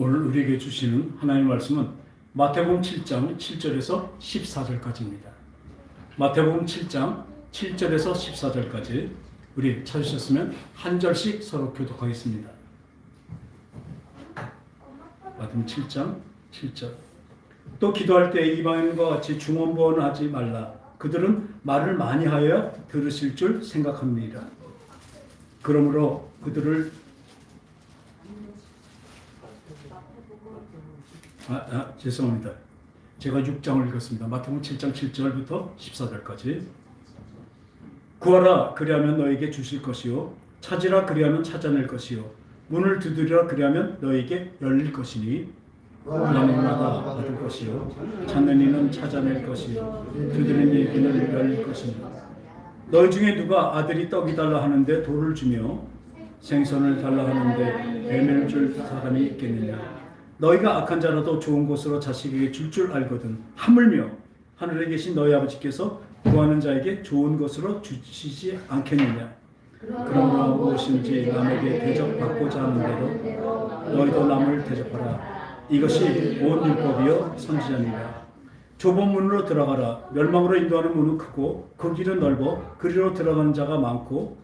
오늘 우리에게 주시는 하나님의 말씀은 마태복음 7장 7절에서 14절까지입니다. 마태복음 7장 7절에서 14절까지 우리 찾으셨으면 한 절씩 서로 교독하겠습니다. 마태복음 7장 7절. 또 기도할 때 이방인과 같이 중언부언하지 말라. 그들은 말을 많이 하여 들으실 줄 생각합니다. 그러므로 그들을 죄송합니다. 제가 6장을 읽었습니다. 마태복음 7장 7절부터 14절까지. 구하라 그리하면 너에게 주실 것이요 찾으라 그리하면 찾아낼 것이요 문을 두드리라 그리하면 너에게 열릴 것이니 구하는 이마다 받을 것이요 찾는 이는 찾아낼 것이요 두드리는 이에게는 열릴 것이니 너희 중에 누가 아들이 떡이 달라 하는데 돌을 주며 생선을 달라 하는데 뱀을 줄 사람이 있겠느냐. 너희가 악한 자라도 좋은 것으로 자식에게 줄 알거든. 하물며 하늘에 계신 너희 아버지께서 구하는 자에게 좋은 것으로 주시지 않겠느냐. 그러므로 무엇인지 남에게 대접받고자 하는 대로 너희도 남을 대접하라. 이것이 온 율법이요 선지자니라. 좁은 문으로 들어가라. 멸망으로 인도하는 문은 크고 그 길은 넓어 그리로 들어가는 자가 많고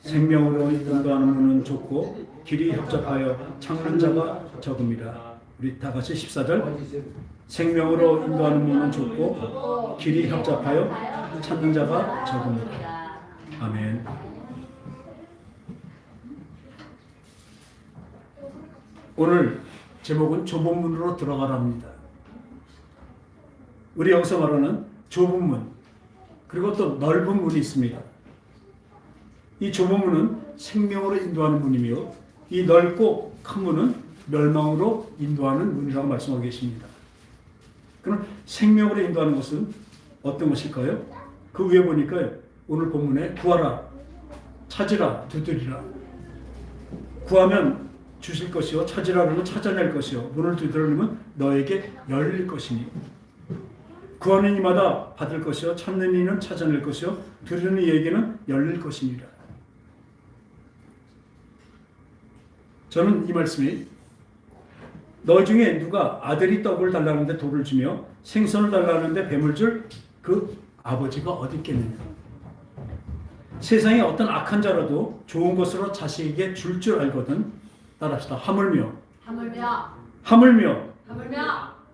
생명으로 인도하는 문은 좁고 길이 협잡하여 찾는 자가 적음이라. 우리 다 같이 14절. 생명으로 인도하는 문은 좁고 길이 협잡하여 찾는 자가 적음이라. 아멘. 오늘 제목은 좁은 문으로 들어가랍니다. 우리 여기서 말하는 좁은 문 그리고 또 넓은 문이 있습니다. 이 좁은 문은 생명으로 인도하는 문이며 이 넓고 큰 문은 멸망으로 인도하는 문이라고 말씀하고 계십니다. 그럼 생명으로 인도하는 것은 어떤 것일까요? 그 위에 보니까 오늘 본문에 구하라, 찾으라, 두드리라. 구하면 주실 것이요 찾으라 그러면 찾아낼 것이요 문을 두드리면 너에게 열릴 것이니 구하는 이마다 받을 것이요 찾는 이는 찾아낼 것이요 두드리는 이에게는 열릴 것이니라. 저는 이 말씀이 너 중에 누가 아들이 떡을 달라는데 돌을 주며 생선을 달라는데 뱀을 줄 그 아버지가 어디 있겠느냐. 세상에 어떤 악한 자라도 좋은 것으로 자식에게 줄 알거든. 따라합시다. 하물며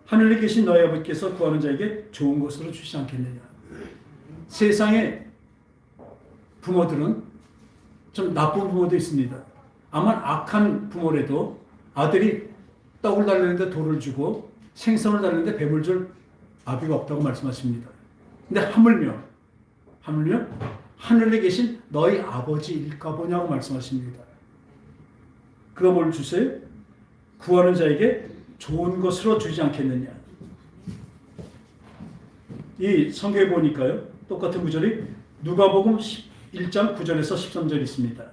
하늘에 계신 너희 아버지께서 구하는 자에게 좋은 것으로 주시지 않겠느냐. 세상에 부모들은 좀 나쁜 부모도 있습니다. 아마 악한 부모라도 아들이 떡을 달라는데 돌을 주고 생선을 달라는데 뱀을 줄 아비가 없다고 말씀하십니다. 근데 하물며 하늘에 계신 너희 아버지일까 보냐고 말씀하십니다. 그가 뭘 주세요? 구하는 자에게 좋은 것으로 주지 않겠느냐. 이 성경에 보니까요 똑같은 구절이 누가복음 1장 9절에서 13절 있습니다.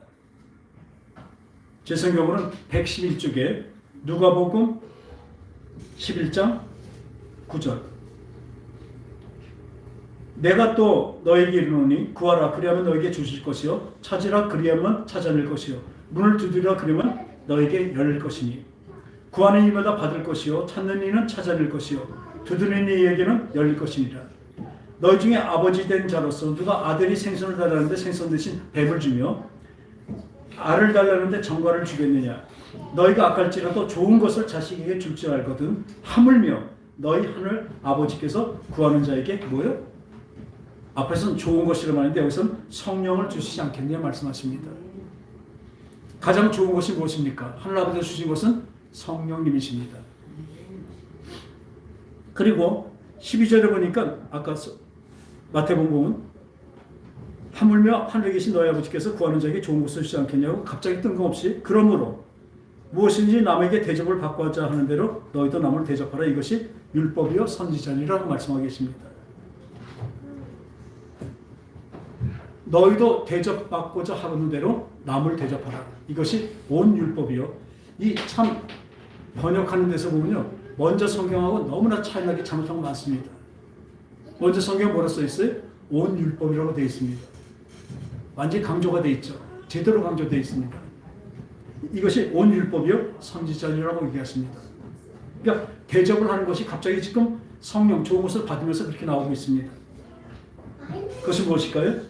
제 성경으로는 111쪽에 누가복음 11장 9절. 내가 또 너에게 이르노니 구하라 그리하면 너에게 주실 것이요 찾으라 그리하면 찾아낼 것이요 문을 두드리라 그리하면 너에게 열릴 것이니 구하는 이마다 받을 것이요 찾는 이는 찾아낼 것이요 두드리는 이에게는 열릴 것이니라. 너희 중에 아버지 된 자로서 누가 아들이 생선을 달라는데 생선 대신 뱀을 주며 알을 달라는데 정갈을 주겠느냐. 너희가 악할지라도 좋은 것을 자식에게 줄 줄 알거든. 하물며 너희 하늘 아버지께서 구하는 자에게 뭐요? 앞에서는 좋은 것이라 말했는데 여기서는 성령을 주시지 않겠느냐 말씀하십니다. 가장 좋은 것이 무엇입니까? 하늘 아버지가 주신 것은 성령님이십니다. 그리고 12절에 보니까 아까 마태복음은 하물며 하늘에 계신 너희 아버지께서 구하는 자에게 좋은 것을 주지 않겠냐고 갑자기 뜬금없이 그러므로 무엇인지 남에게 대접을 받고자 하는 대로 너희도 남을 대접하라. 이것이 율법이요 선지자니라고 말씀하고 계십니다. 너희도 대접받고자 하는 대로 남을 대접하라. 이것이 온 율법이요. 이 참 번역하는 데서 보면요 먼저 성경하고 너무나 차이나게 잘못한 거 많습니다. 먼저 성경에 뭐라 써 있어요? 온 율법이라고 되어 있습니다. 완전히 강조가 되어 있죠. 제대로 강조되어 있습니다. 이것이 온 율법이요 선지자니라고 얘기하십니다. 그러니까 대접을 하는 것이 갑자기 지금 성령 좋은 것을 받으면서 그렇게 나오고 있습니다. 그것이 무엇일까요?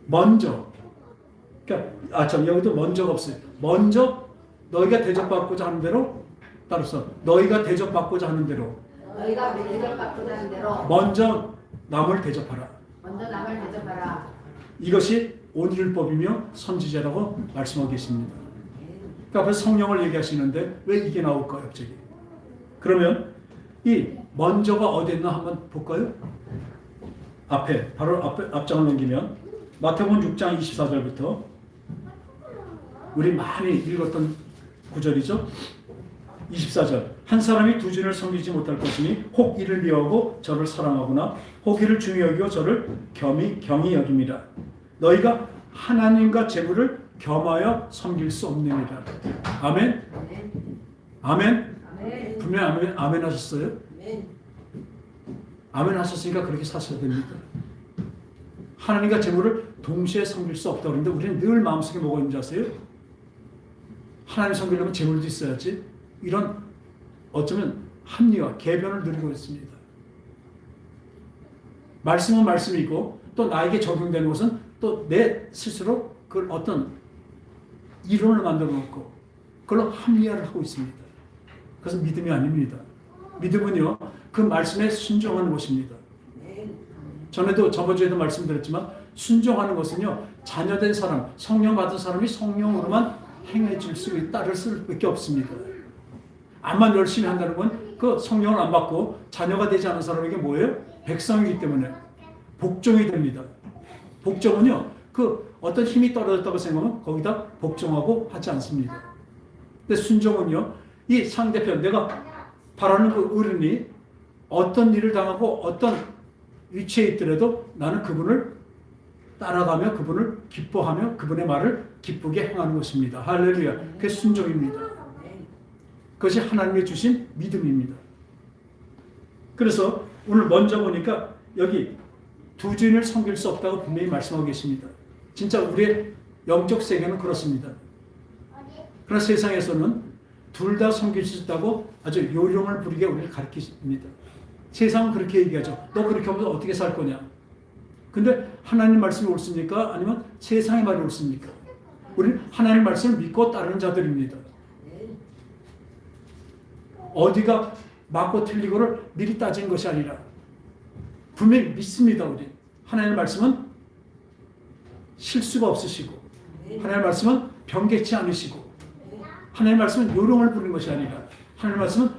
먼저. 그러니까 여기도 먼저가 없어요. 먼저 너희가 대접받고자 하는 대로 따라서 너희가 대접받고자 하는 대로 먼저 남을 대접하라. 이것이 온율법이며 선지자라고 말씀하고 계십니다. 그러니까 앞에서 성령을 얘기하시는데 왜 이게 나올까요, 갑자기? 그러면 이 먼저가 어디 있나 한번 볼까요? 바로 앞장을 넘기면 마태복음 6장 24절부터 우리 많이 읽었던 구절이죠. 24절. 한 사람이 두 주인을 섬기지 못할 것이니 혹 이를 미워하고 저를 사랑하거나 혹 이를 중히 여기고 저를 경히 여깁니다. 너희가 하나님과 재물을 겸하여 섬길 수 없느니라. 아멘? 아멘? 분명히 아멘 하셨어요? 아멘 하셨으니까 그렇게 사셔야 됩니다. 하나님과 재물을 동시에 섬길 수 없다고 그러는데 우리는 늘 마음속에 뭐가 있는지 아세요? 하나님 섬기려면 재물도 있어야지. 이런 어쩌면 합리화, 개변을 누리고 있습니다. 말씀은 말씀이고 또 나에게 적용되는 것은 또 내 스스로 그걸 어떤 이론을 만들어 놓고 그걸로 합리화를 하고 있습니다. 그것은 믿음이 아닙니다. 믿음은요, 그 말씀에 순종하는 것입니다. 저번 주에도 말씀드렸지만 순종하는 것은요, 자녀된 사람, 성령 받은 사람이 성령으로만 행해질 수 따를 수밖에 없습니다. 암만 열심히 한다는 건 그 성령을 안 받고 자녀가 되지 않은 사람에게 뭐예요? 백성이기 때문에 복종이 됩니다. 복종은요, 그 어떤 힘이 떨어졌다고 생각하면 거기다 복종하고 하지 않습니다. 근데 순종은요, 이 상대편, 내가 바라는 그 어른이 어떤 일을 당하고 어떤 위치에 있더라도 나는 그분을 따라가며 그분을 기뻐하며 그분의 말을 기쁘게 행하는 것입니다. 할렐루야. 그게 순종입니다. 그것이 하나님이 주신 믿음입니다. 그래서 오늘 먼저 보니까 여기 두 주인을 섬길 수 없다고 분명히 말씀하고 계십니다. 진짜 우리의 영적 세계는 그렇습니다. 그러나 세상에서는 둘 다 섬길 수 있다고 아주 요령을 부리게 우리를 가르치십니다. 세상은 그렇게 얘기하죠. 너 그렇게 하면 어떻게 살 거냐. 근데 하나님 말씀이 옳습니까? 아니면 세상의 말이 옳습니까? 우리는 하나님 말씀을 믿고 따르는 자들입니다. 어디가 맞고 틀리고를 미리 따지는 것이 아니라 분명히 믿습니다. 우리 하나님 말씀은 실수가 없으시고 하나님 말씀은 변개치 않으시고 하나님 말씀은 요령을 부리는 것이 아니라 하나님 말씀은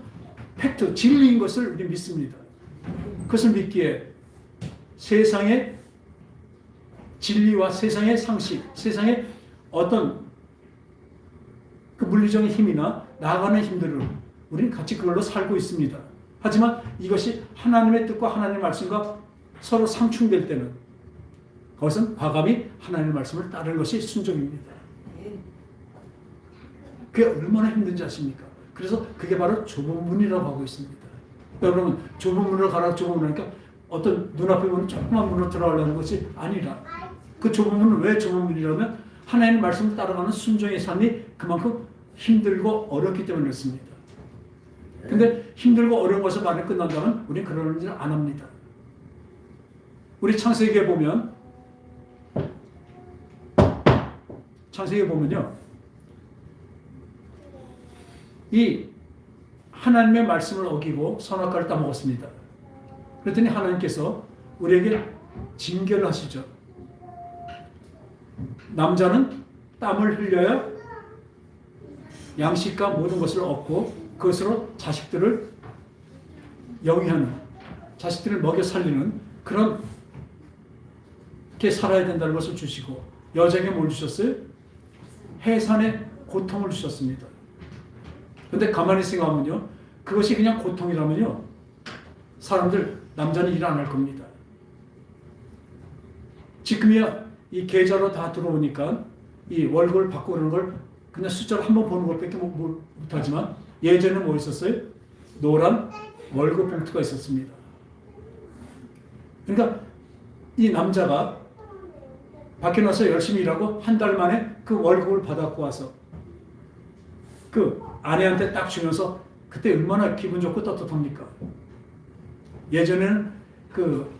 팩트, 진리인 것을 우리 믿습니다. 그것을 믿기에 세상의 진리와 세상의 상식, 세상의 어떤 그 물리적인 힘이나 나아가는 힘들을 우리는 같이 그걸로 살고 있습니다. 하지만 이것이 하나님의 뜻과 하나님의 말씀과 서로 상충될 때는 그것은 과감히 하나님의 말씀을 따르는 것이 순종입니다. 그게 얼마나 힘든지 아십니까? 그래서 그게 바로 좁은 문이라고 하고 있습니다. 여러분, 좁은 문으로 가라, 좁은 문이니까 어떤 눈앞에 보는 조그만 문으로 들어가려는 것이 아니라 그 좁은 문은 왜 좁은 문이라면 하나님의 말씀을 따라가는 순종의 삶이 그만큼 힘들고 어렵기 때문에 그렇습니다. 근데 힘들고 어려운 것을 말이 끝난다면 우리는 그런 일을 안 합니다. 우리 창세기에 보면요, 이 하나님의 말씀을 어기고 선악과를 따먹었습니다. 그랬더니 하나님께서 우리에게 징계를 하시죠. 남자는 땀을 흘려야 양식과 모든 것을 얻고 그것으로 자식들을 영위하는, 자식들을 먹여 살리는 그런 게 살아야 된다는 것을 주시고, 여자에게 뭘 주셨어요? 해산의 고통을 주셨습니다. 그런데 가만히 생각하면요, 그것이 그냥 고통이라면요, 사람들, 남자는 일 안 할 겁니다. 지금이야 이 계좌로 다 들어오니까 이 월급을 받고 그러는 걸 그냥 숫자로 한번 보는 것밖에 못하지만 예전에 뭐 있었어요? 노란 월급 봉투가 있었습니다. 그러니까 이 남자가 밖에 나서 열심히 일하고 한 달 만에 그 월급을 받아고 와서 그 아내한테 딱 주면서 그때 얼마나 기분 좋고 떳떳합니까? 예전에는 그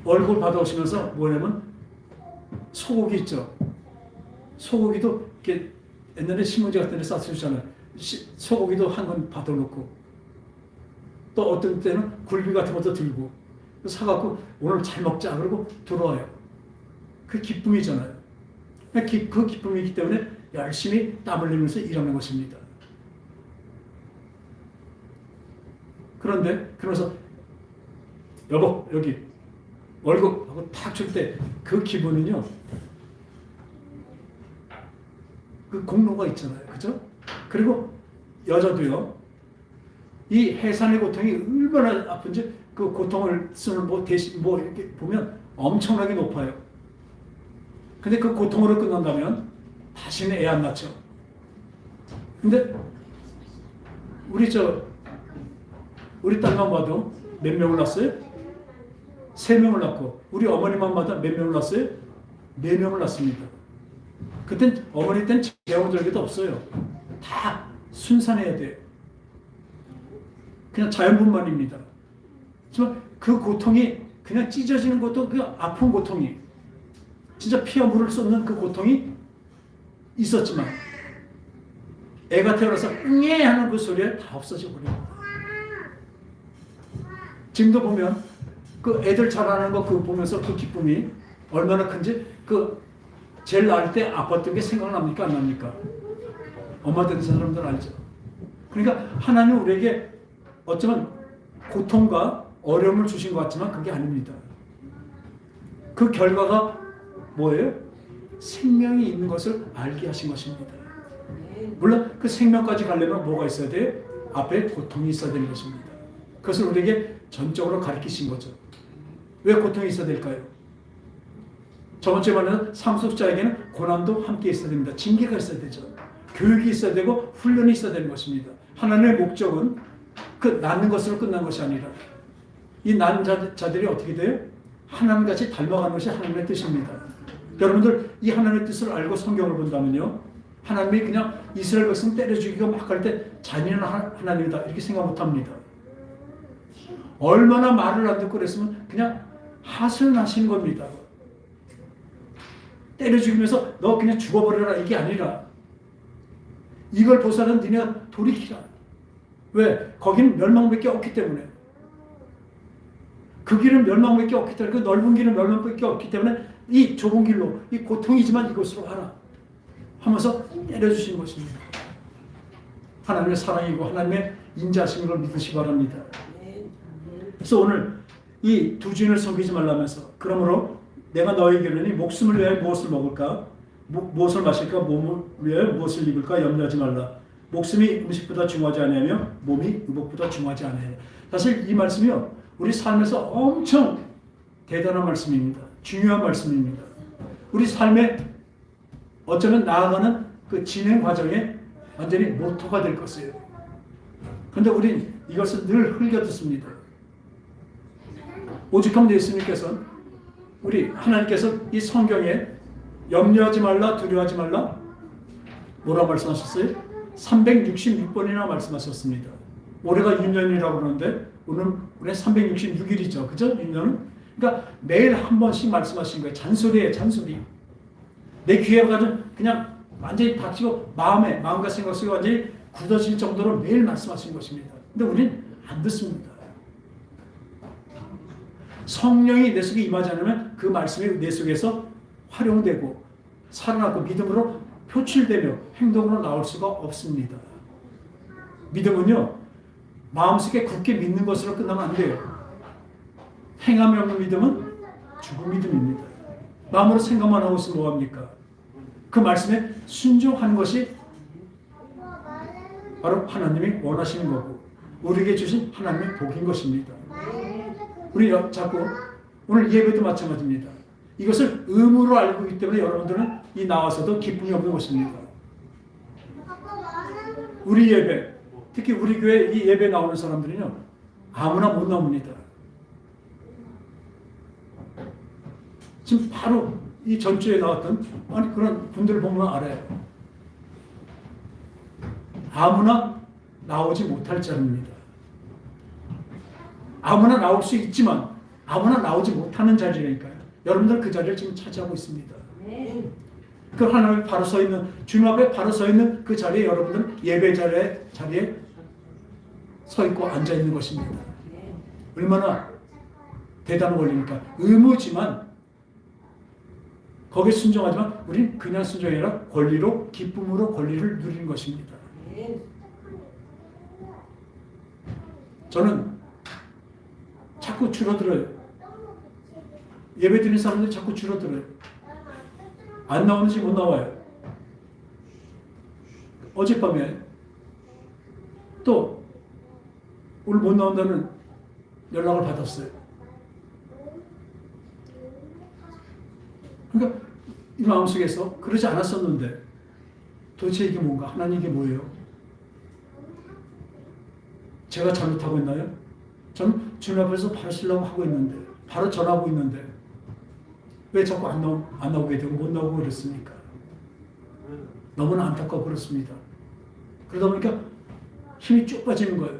얼굴 받아오시면서 뭐냐면 소고기 있죠. 소고기도 이렇게 옛날에 신문지 같은 데 싸서 주잖아요. 소고기도 한 건 받아놓고 또 어떤 때는 굴비 같은 것도 들고 사갖고 오늘 잘 먹자 그러고 들어와요. 그 기쁨이잖아요. 그 기쁨이기 때문에 열심히 땀 흘리면서 일하는 것입니다. 그런데 그러면서 여보 여기 월급 하고 탁 줄 때 그 기분은요, 그 공로가 있잖아요. 그죠? 그리고 여자도요, 이 해산의 고통이 얼마나 아픈지 그 고통을 쓰는 뭐 대신 뭐 이렇게 보면 엄청나게 높아요. 근데 그 고통으로 끝난다면 다시는 애 안 낳죠. 근데 우리 딸만 봐도 몇 명을 낳았어요? 3명을 낳고, 우리 어머니만 봐도 몇 명을 낳았어요? 4명을 낳습니다. 그땐 어머니 땐 재혼절개도 없어요. 다 순산해야 돼요. 그냥 자연분만입니다. 하지만 그 고통이 그냥 찢어지는 것도, 그 아픈 고통이, 진짜 피와 물을 쏟는 그 고통이 있었지만 애가 태어나서 응애 하는 그 소리에 다 없어져 버려요. 지금도 보면 그 애들 자라는 거 그거 보면서 그 기쁨이 얼마나 큰지, 그 제일 낳을 때 아팠던 게 생각납니까? 안 납니까? 엄마 된 사람들 알죠? 그러니까 하나님 우리에게 어쩌면 고통과 어려움을 주신 것 같지만 그게 아닙니다. 그 결과가 뭐예요? 생명이 있는 것을 알게 하신 것입니다. 물론 그 생명까지 가려면 뭐가 있어야 돼요? 앞에 고통이 있어야 되는 것입니다. 그것을 우리에게 전적으로 가르치신 거죠. 왜 고통이 있어야 될까요? 저번 주에 말한 상속자에게는 고난도 함께 있어야 됩니다. 징계가 있어야 되죠. 교육이 있어야 되고 훈련이 있어야 되는 것입니다. 하나님의 목적은 그 낳는 것으로 끝난 것이 아니라 이 낳은 자들이 어떻게 돼요? 하나님같이 닮아가는 것이 하나님의 뜻입니다. 여러분들 이 하나님의 뜻을 알고 성경을 본다면요, 하나님이 그냥 이스라엘 백성 때려 죽이고 막 할 때 잔인한 하나님이다 이렇게 생각 못합니다. 얼마나 말을 안 듣고 그랬으면 그냥 하소연하시는 겁니다. 때려 죽이면서 너 그냥 죽어버려라 이게 아니라 이걸 보살은 니네가 돌이키라. 왜? 거기는 멸망밖에 없기 때문에. 그 길은 멸망밖에 없기 때문에, 그 넓은 길은 멸망밖에 없기 때문에 이 좁은 길로, 이 고통이지만 이곳으로 가라 하면서 때려주신 것입니다. 하나님의 사랑이고 하나님의 인자하심인 걸 믿으시기 바랍니다. 그래서 오늘 이 두 주인을 섬기지 말라면서, 그러므로 내가 너에게 이르니 목숨을 위하여 무엇을 먹을까, 무엇을 마실까, 몸을 위하여 무엇을 입을까 염려하지 말라. 목숨이 음식보다 중요하지 않으며 몸이 의복보다 중요하지 않아요. 사실 이 말씀이요, 우리 삶에서 엄청 대단한 말씀입니다. 중요한 말씀입니다. 우리 삶에 어쩌면 나아가는 그 진행 과정에 완전히 모토가 될 것이에요. 그런데 우린 이것을 늘 흘려듣습니다. 오직하면 예수님께서, 우리 하나님께서 이 성경에 염려하지 말라, 두려워하지 말라 뭐라고 말씀하셨어요? 366번이나 말씀하셨습니다. 올해가 6년이라고 그러는데 오늘 366일이죠. 그죠? 6년은? 그러니까 매일 한 번씩 말씀하신 거예요. 잔소리예요, 잔소리. 내 귀에 가지고 그냥 완전히 닥치고 마음과 생각이 완전히 굳어질 정도로 매일 말씀하신 것입니다. 근데 우리는 안 듣습니다. 성령이 내 속에 임하지 않으면 그 말씀이 내 속에서 활용되고 살아나고 믿음으로 표출되며 행동으로 나올 수가 없습니다. 믿음은요, 마음속에 굳게 믿는 것으로 끝나면 안 돼요. 행함이 없는 믿음은 죽은 믿음입니다. 마음으로 생각만 하고 있으면 뭐합니까? 그 말씀에 순종하는 것이 바로 하나님이 원하시는 거고 우리에게 주신 하나님의 복인 것입니다. 우리 자꾸 오늘 예배도 마찬가지입니다. 이것을 의무로 알고 있기 때문에 여러분들은 이 나와서도 기쁨이 없는 것입니다. 우리 예배, 특히 우리 교회 이 예배 나오는 사람들은요, 아무나 못 나옵니다. 지금 바로 이 전주에 나왔던 그런 분들을 보면 알아요. 아무나 나오지 못할 자리입니다. 아무나 나올 수 있지만 아무나 나오지 못하는 자리니까요. 여러분들 그 자리를 지금 차지하고 있습니다. 그 하나님 바로 서 있는, 주님 앞에 바로 서 있는 그 자리에 여러분들은 예배 자리에 서 있고 앉아 있는 것입니다. 얼마나 대단한 권리입니까? 의무지만 거기에 순종하지만 우린 그냥 순종이 아니라 권리로, 기쁨으로 권리를 누리는 것입니다. 저는 자꾸 줄어들어요. 예배 드리는 사람들이 자꾸 줄어들어요. 안 나오는지 못 나와요. 어젯밤에 또 오늘 못 나온다는 연락을 받았어요. 그러니까 이 마음속에서 그러지 않았었는데 도대체 이게 뭔가? 하나님 이게 뭐예요? 제가 잘못하고 있나요? 저는 주님 앞에서 바로 쓰려고 하고 있는데, 바로 전하고 있는데 왜 자꾸 안 나오게 되고 못 나오고 그랬습니까? 너무나 안타까워 그렇습니다. 그러다 보니까 힘이 쭉 빠지는 거예요.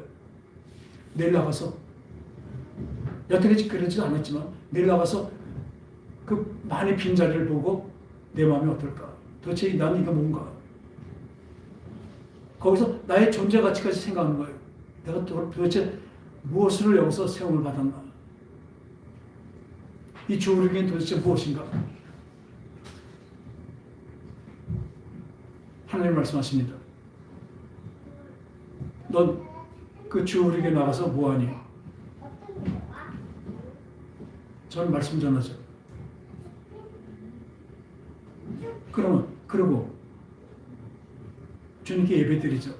내일 나가서 여태까지 그러지도 않았지만 내일 나가서 그 많이 빈 자리를 보고 내 마음이 어떨까? 도대체 나는 이거 뭔가? 거기서 나의 존재 가치까지 생각하는 거예요. 내가 도대체 무엇으로 여기서 세움을 받았나? 이 주우리기는 도대체 무엇인가? 하나님 말씀하십니다. 넌 그 주우리게 나가서 뭐하니? 저는 말씀 전하죠. 그러고 주님께 예배 드리죠.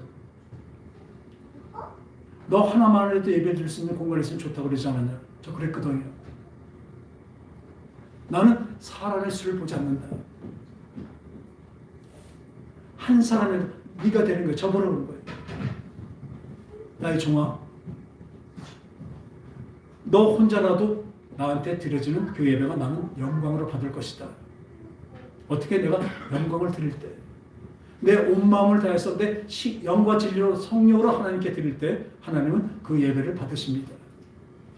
너 하나만 해도 예배 드릴 수 있는 공간이 있으면 좋다고 그러지 않았냐? 저 그랬거든요. 나는 사람의 수를 보지 않는다. 한 사람의 네가 되는 거예요. 저버리는 거예요. 나의 종아, 너 혼자라도 나한테 드려지는 그 예배가 나는 영광으로 받을 것이다. 어떻게 내가 영광을 드릴 때, 내 온 마음을 다해서 내 영과 진리로 성령으로 하나님께 드릴 때 하나님은 그 예배를 받으십니다.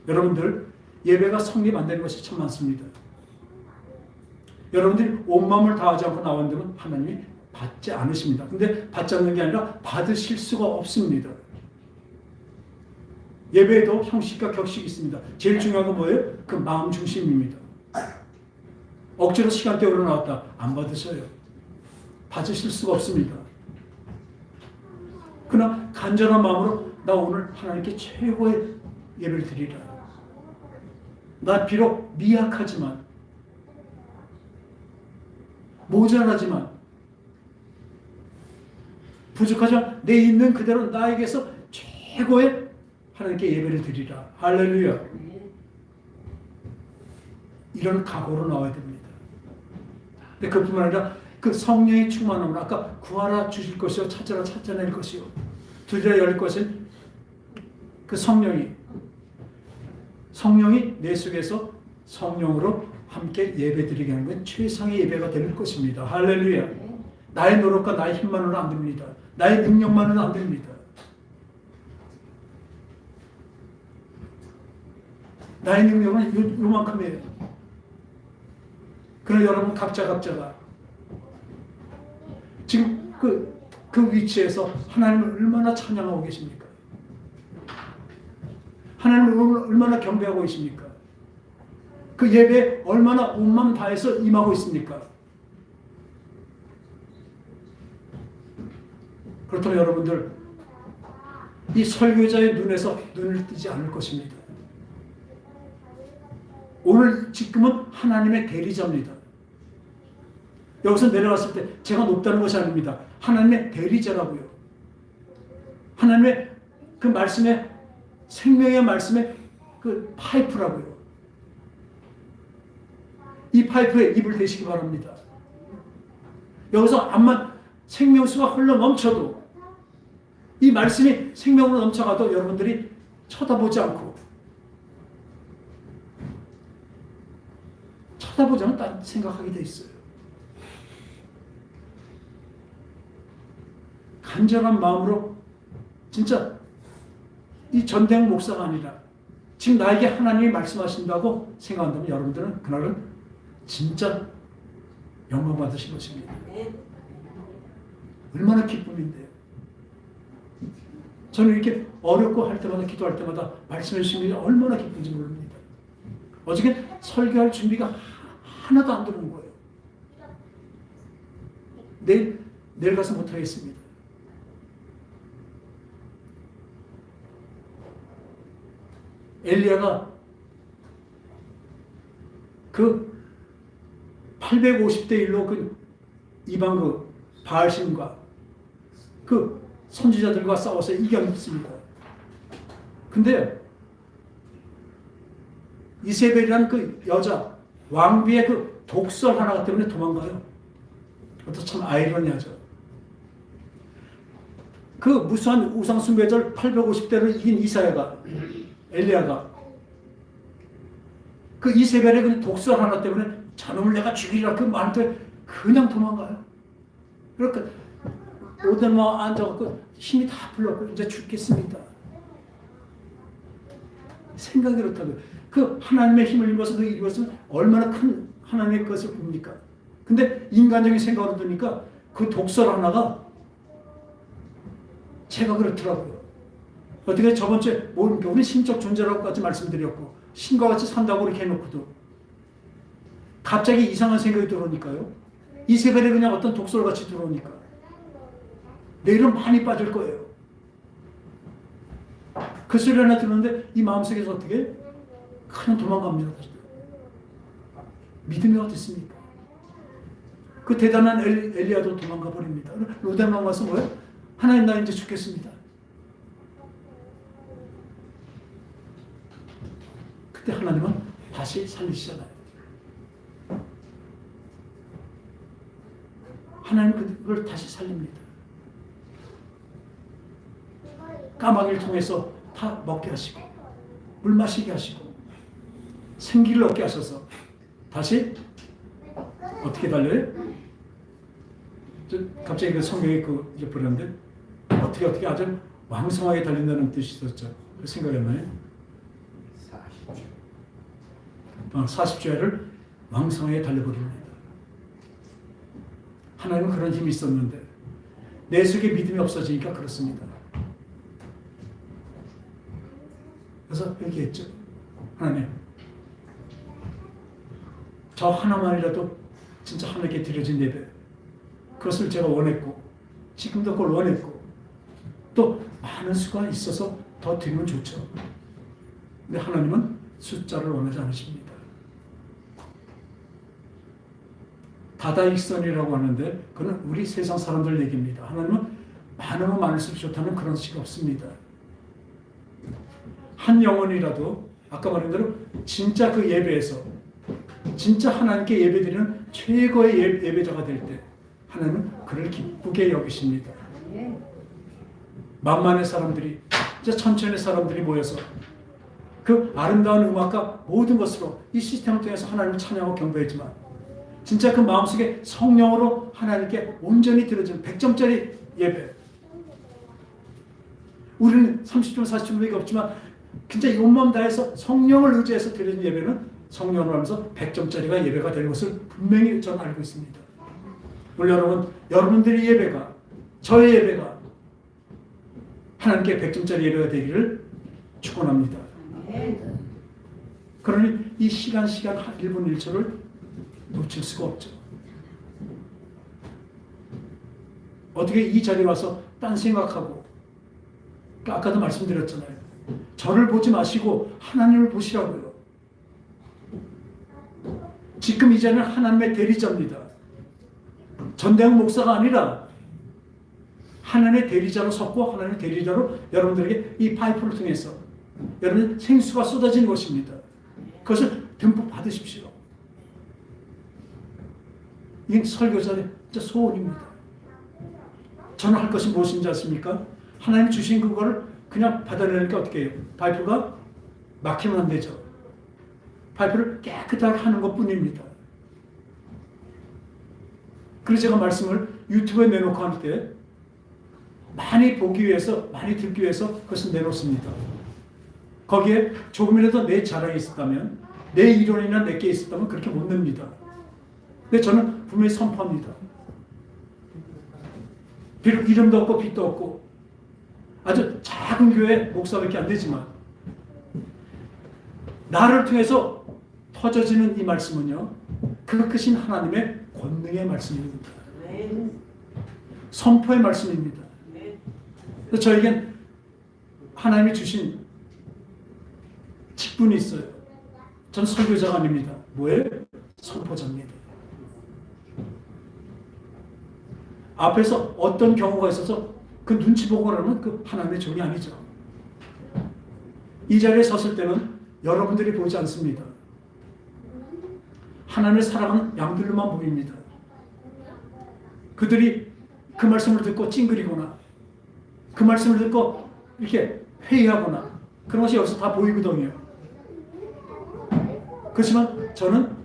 여러분들 예배가 성립 안 되는 것이 참 많습니다. 여러분들이 온 마음을 다하지 않고 나온다면 하나님이 받지 않으십니다. 근데 받지 않는 게 아니라 받으실 수가 없습니다. 예배에도 형식과 격식이 있습니다. 제일 중요한 건 뭐예요? 그 마음 중심입니다. 억지로 시간대로 나왔다. 안 받으셔요. 받으실 수가 없습니다. 그러나 간절한 마음으로 나 오늘 하나님께 최고의 예배를 드리라. 나 비록 미약하지만 모자라지만 부족하지만 내 있는 그대로 나에게서 최고의 하나님께 예배를 드리라. 할렐루야. 이런 각오로 나와야 됩니다. 근데 그뿐만 아니라 그 성령의 충만함으로 아까 구하라 주실 것이요 찾으라 찾아낼 것이요 두드려 열릴 것은 그 성령이 내 속에서 성령으로 함께 예배드리게 하는 건 최상의 예배가 될 것입니다. 할렐루야. 나의 노력과 나의 힘만으로는 안 됩니다. 나의 능력만으로는 안 됩니다. 나의 능력은 요만큼이에요. 그러나 여러분 각자가 지금 그 위치에서 하나님을 얼마나 찬양하고 계십니까? 하나님을 얼마나 경배하고 계십니까? 그 예배에 얼마나 온 마음 다해서 임하고 있습니까? 그렇다면 여러분들 이 설교자의 눈에서 눈을 뜨지 않을 것입니다. 오늘 지금은 하나님의 대리자입니다. 여기서 내려갔을 때 제가 높다는 것이 아닙니다. 하나님의 대리자라고요. 하나님의 그 말씀의 생명의 말씀의 그 파이프라고요. 이 파이프에 입을 대시기 바랍니다. 여기서 암만 생명수가 흘러 넘쳐도 이 말씀이 생명으로 넘쳐가도 여러분들이 쳐다보지 않고 쳐다보지 않고 딴 생각하게 돼 있어요. 간절한 마음으로 진짜 이 전대웅 목사가 아니라 지금 나에게 하나님이 말씀하신다고 생각한다면 여러분들은 그날은 진짜 영광 받으실 것입니다. 얼마나 기쁨인데요. 저는 이렇게 어렵고 할 때마다 기도할 때마다 말씀해 주시는 게 얼마나 기쁜지 모릅니다. 어저께 설교할 준비가 하나도 안 들어온 거예요. 내일 가서 못하겠습니다. 엘리야가 그 850대 1로 그 이방 그 바알신과 그 선지자들과 싸워서 이겼습니다. 근데 이세벨이라는 그 여자 왕비의 그 독설 하나 때문에 도망가요. 그것도 참 아이러니하죠. 그 무수한 우상숭배자를 850대로 이긴 엘리야가 그 이세벨의 그 독설 하나 때문에 저놈을 내가 죽이리라 그 말한테 그냥 도망가요. 그러니까 로데마 앉아갖고 힘이 다 풀렸고 이제 죽겠습니다. 생각이 그렇다고요. 그 하나님의 힘을 입어서 그 이것은 얼마나 큰 하나님의 것을 봅니까? 근데 인간적인 생각으로 드니까 그 독설 하나가 제가 그렇더라고요. 어떻게 저번주에 우리 신적 존재라고까지 말씀드렸고 신과 같이 산다고 이렇게 해놓고도 갑자기 이상한 생각이 들어오니까요. 이세벨에 그냥 어떤 독설같이 들어오니까 내일은 많이 빠질 거예요. 그 소리 하나 들었는데 이 마음속에서 어떻게 그냥 도망갑니다. 믿음이 어떻습니까? 그 대단한 엘리야도 도망가 버립니다. 로데만 와서 뭐예요? 하나님 나 이제 죽겠습니다. 그때 하나님은 다시 살리시잖아요. 하나님 그걸 다시 살립니다. 까마귀를 통해서 다 먹게 하시고 물 마시게 하시고 생기를 얻게 하셔서 다시 어떻게 달려요? 갑자기 그 성경에 이제 보는데 어떻게 아주 왕성하게 달린다는 뜻이 있었죠. 생각이 안 나요? 40주야를 왕성하게 달려버립니다. 하나님은 그런 힘이 있었는데 내 속에 믿음이 없어지니까 그렇습니다. 그래서 얘기했죠. 하나님, 저 하나만이라도 진짜 하나님께 드려진 예배, 그것을 제가 원했고 지금도 그걸 원했고 또 많은 수가 있어서 더 드리면 좋죠. 근데 하나님은 숫자를 원하지 않으십니다. 다다익선이라고 하는데 그건 우리 세상 사람들 얘기입니다. 하나님은 많으면 많을수록 좋다는 그런 식이 없습니다. 한 영혼이라도 아까 말한 대로 진짜 그 예배에서 진짜 하나님께 예배드리는 최고의 예배자가 될 때 하나님은 그를 기쁘게 여기십니다. 만만의 사람들이 진짜 천천의 사람들이 모여서 그 아름다운 음악과 모든 것으로 이 시스템을 통해서 하나님을 찬양하고 경배했지만 진짜 그 마음속에 성령으로 하나님께 온전히 드려진 100점짜리 예배. 우리는 30점, 40점밖에 없지만 진짜 온마음 다해서 성령을 의지해서 드려진 예배는 성령을 하면서 100점짜리가 예배가 되는 것을 분명히 저는 알고 있습니다. 오늘 여러분들의 예배가, 저의 예배가 하나님께 100점짜리 예배가 되기를 축원합니다. 그러니 이 시간 1분 1초를 놓칠 수가 없죠. 어떻게 이 자리에 와서 딴 생각하고 아까도 말씀드렸잖아요. 저를 보지 마시고 하나님을 보시라고요. 지금 이 자리는 하나님의 대리자입니다. 전대웅 목사가 아니라 하나님의 대리자로 섰고 하나님의 대리자로 여러분들에게 이 파이프를 통해서 여러분 생수가 쏟아지는 것입니다. 그것을 듬뿍 받으십시오. 이 설교자의 소원입니다. 저는 할 것이 무엇인지 아십니까? 하나님 주신 그거를 그냥 받아내니까 어떻게 해요? 파이프가 막히면 안 되죠. 파이프를 깨끗하게 하는 것 뿐입니다. 그래서 제가 말씀을 유튜브에 내놓고 할 때 많이 보기 위해서, 많이 듣기 위해서 그것을 내놓습니다. 거기에 조금이라도 내 자랑이 있었다면, 내 이론이나 내게 있었다면 그렇게 못 냅니다. 근데 저는 분명히 선포합니다. 비록 이름도 없고 빛도 없고 아주 작은 교회 목사밖에 안 되지만 나를 통해서 터져지는 이 말씀은요, 그 크신 하나님의 권능의 말씀입니다. 선포의 말씀입니다. 그래서 저에겐 하나님이 주신 직분이 있어요. 전 설교자가 아닙니다. 뭐예요? 선포자입니다. 앞에서 어떤 경우가 있어서 그 눈치 보고 그러면 그 하나님의 종이 아니죠. 이 자리에 섰을 때는 여러분들이 보지 않습니다. 하나님을 사랑하는 양들로만 보입니다. 그들이 그 말씀을 듣고 찡그리거나 그 말씀을 듣고 이렇게 회의하거나 그런 것이 여기서 다 보이거든요. 그렇지만 저는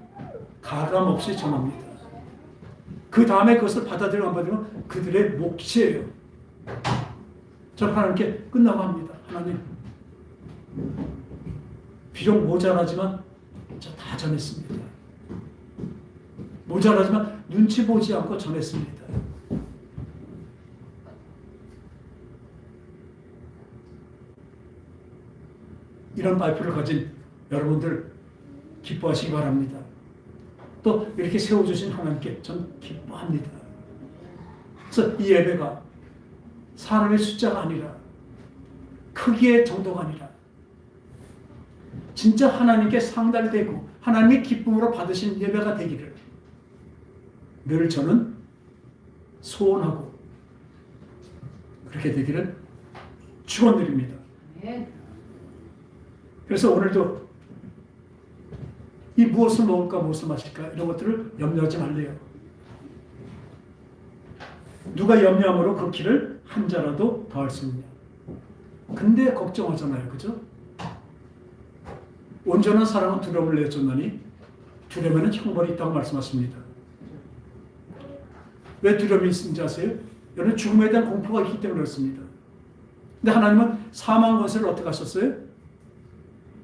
가감 없이 전합니다. 그 다음에 그것을 받아들이면 안 받으면 그들의 몫이에요. 저는 하나님께 끝나고 합니다. 하나님, 비록 모자라지만 저 다 전했습니다. 모자라지만 눈치 보지 않고 전했습니다. 이런 발표를 가진 여러분들 기뻐하시기 바랍니다. 또 이렇게 세워주신 하나님께 전 기뻐합니다. 그래서 이 예배가 사람의 숫자가 아니라 크기의 정도가 아니라 진짜 하나님께 상달되고 하나님의 기쁨으로 받으신 예배가 되기를 늘 저는 소원하고 그렇게 되기를 축원드립니다. 그래서 오늘도 이 무엇을 먹을까 무엇을 마실까 이런 것들을 염려하지 말래요. 누가 염려함으로 그 길을 한 자라도 더할 수 있냐. 근데 걱정하잖아요. 그죠? 온전한 사랑은 두려움을 내쫓나니 두려움에는 형벌이 있다고 말씀하십니다. 왜 두려움이 있는지 아세요? 여러분 죽음에 대한 공포가 있기 때문에 그렇습니다. 근데 하나님은 사망 권세를 어떻게 하셨어요?